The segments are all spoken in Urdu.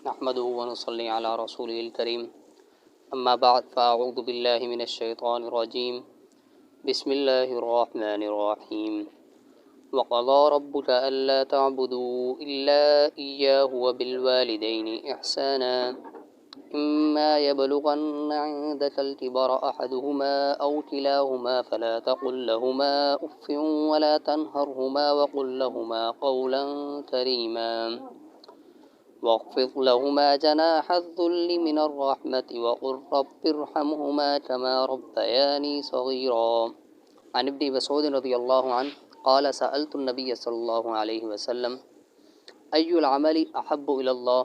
نحمده ونصلي على رسوله الكريم أما بعد فأعوذ بالله من الشيطان الرجيم بسم الله الرحمن الرحيم وقضى ربك ألا تعبدوا إلا إياه وبالوالدين إحسانا إما يبلغن عندك الكبر أحدهما أو كلاهما فلا تقل لهما أف ولا تنهرهما وقل لهما قولا كريما واخفض لهما جناح الذل من الرحمة وقل رب ارحمهما كما ربياني صغيرا. عن ابن مسعود رضي الله عنه قال سألت النبي صلى الله عليه وسلم أي العمل أحب إلى الله؟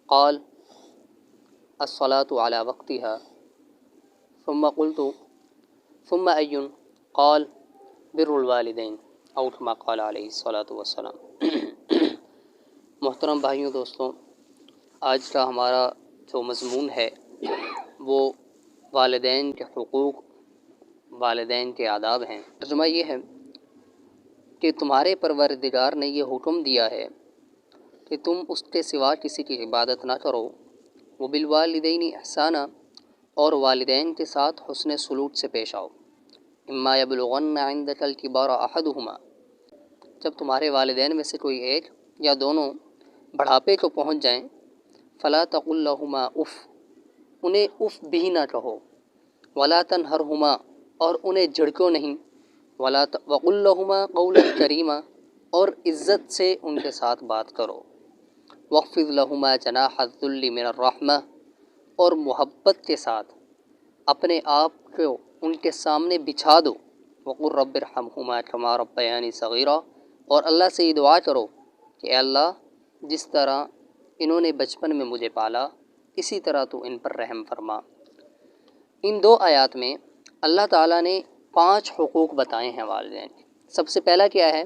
قال الصلاة على وقتها. ثم قلت ثم أي؟ قال بر الوالدين أو كما قال عليه الصلاة والسلام. محترم بھائیوں دوستوں، آج کا ہمارا جو مضمون ہے وہ والدین کے حقوق، والدین کے آداب ہیں۔ ترجمہ یہ ہے کہ تمہارے پروردگار نے یہ حکم دیا ہے کہ تم اس کے سوا کسی کی عبادت نہ کرو، وبالوالدین احسانا، اور والدین کے ساتھ حسن سلوک سے پیش آؤ۔ اما یبلغن عندک الکبر احدہما، جب تمہارے والدین میں سے کوئی ایک یا دونوں بڑھاپے کو پہنچ جائیں، فلا تقل لہما اف، انہیں اف بھی نہ کہو، ولا تنہرہما، اور انہیں جھڑکو نہیں، وقل لہما قولا کریما، اور عزت سے ان کے ساتھ بات کرو، واخفض لہما جناح الذل من الرحمہ، اور محبت کے ساتھ اپنے آپ کو ان کے سامنے بچھا دو، وقل رب ارحمہما کما ربیانی صغیرا، اور اللہ سے یہ دعا کرو کہ اے اللہ، جس طرح انہوں نے بچپن میں مجھے پالا اسی طرح تو ان پر رحم فرما۔ ان دو آیات میں اللہ تعالیٰ نے 5 حقوق بتائے ہیں والدین کے۔ سب سے پہلا کیا ہے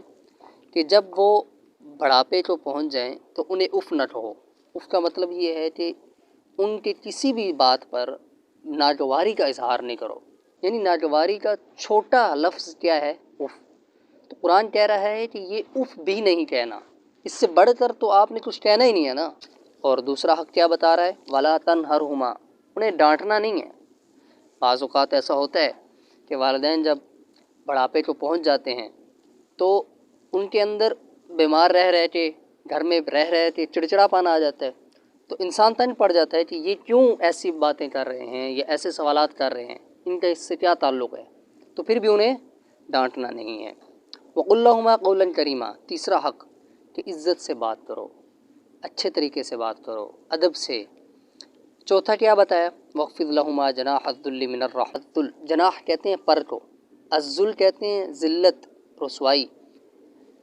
کہ جب وہ بڑھاپے کو پہنچ جائیں تو انہیں اف نہ کہو۔ اف کا مطلب یہ ہے کہ ان کے کسی بھی بات پر ناگواری کا اظہار نہیں کرو، یعنی ناگواری کا چھوٹا لفظ کیا ہے؟ اف۔ تو قرآن کہہ رہا ہے کہ یہ اف بھی نہیں کہنا، اس سے بڑھ کر تو آپ نے کچھ کہنا ہی نہیں ہے نا۔ اور دوسرا حق کیا بتا رہا ہے؟ ولا تنہرہما، انہیں ڈانٹنا نہیں ہے۔ بعض اوقات ایسا ہوتا ہے کہ والدین جب بڑھاپے کو پہنچ جاتے ہیں تو ان کے اندر بیمار رہ کے، گھر میں رہ کے چڑچڑا پن آ جاتا ہے، تو انسان تنگ پڑ جاتا ہے کہ یہ کیوں ایسی باتیں کر رہے ہیں یا ایسے سوالات کر رہے ہیں، ان کا اس سے کیا تعلق ہے؟ تو پھر بھی انہیں ڈانٹنا نہیں ہے۔ وقل لہما قولا کریما، تیسرا حق کہ عزت سے بات کرو، اچھے طریقے سے بات کرو، ادب سے۔ چوتھا کیا بتایا؟ واخفض لہما جناح الذل من الرحمۃ، جناح کہتے ہیں پر کو، الذل کہتے ہیں ذلت، رسوائی،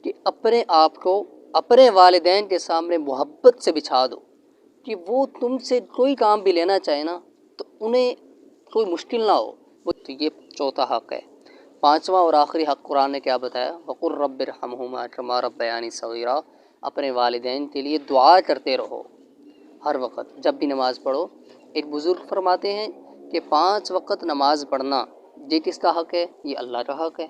کہ اپنے آپ کو اپنے والدین کے سامنے محبت سے بچھا دو، کہ وہ تم سے کوئی کام بھی لینا چاہے نا تو انہیں کوئی مشکل نہ ہو۔ تو یہ چوتھا حق ہے۔ 5واں اور آخری حق قرآن نے کیا بتایا؟ وقل رب ارحمہما کما ربیانی صغیرا، اپنے والدین کے لیے دعا کرتے رہو ہر وقت جب بھی نماز پڑھو۔ ایک بزرگ فرماتے ہیں کہ 5 وقت نماز پڑھنا یہ کس کا حق ہے؟ یہ اللہ کا حق ہے،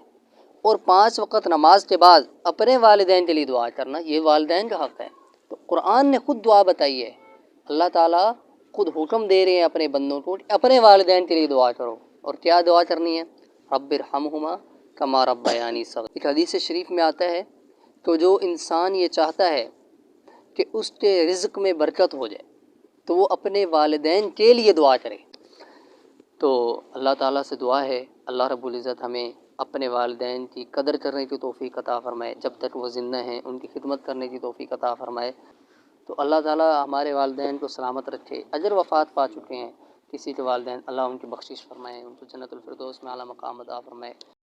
اور 5 وقت نماز کے بعد اپنے والدین کے لیے دعا کرنا یہ والدین کا حق ہے۔ تو قرآن نے خود دعا بتائی ہے، اللہ تعالیٰ خود حکم دے رہے ہیں اپنے بندوں کو کہ اپنے والدین کے لیے دعا کرو۔ اور کیا دعا کرنی ہے؟ رب ارحمہما کما ربیانی صغیرا۔ ایک حدیث شریف میں آتا ہے کہ جو انسان یہ چاہتا ہے کہ اس کے رزق میں برکت ہو جائے تو وہ اپنے والدین کے لیے دعا کرے۔ تو اللہ تعالیٰ سے دعا ہے اللہ رب العزت ہمیں اپنے والدین کی قدر کرنے کی توفیق عطا فرمائے، جب تک وہ زندہ ہیں ان کی خدمت کرنے کی توفیق عطا فرمائے۔ تو اللہ تعالیٰ ہمارے والدین کو سلامت رکھے۔ اجر وفات پا چکے ہیں کسی کے والدین، اللہ ان کی بخشش فرمائے، ان کو جنت الفردوس میں اعلیٰ مقام عطا فرمائے۔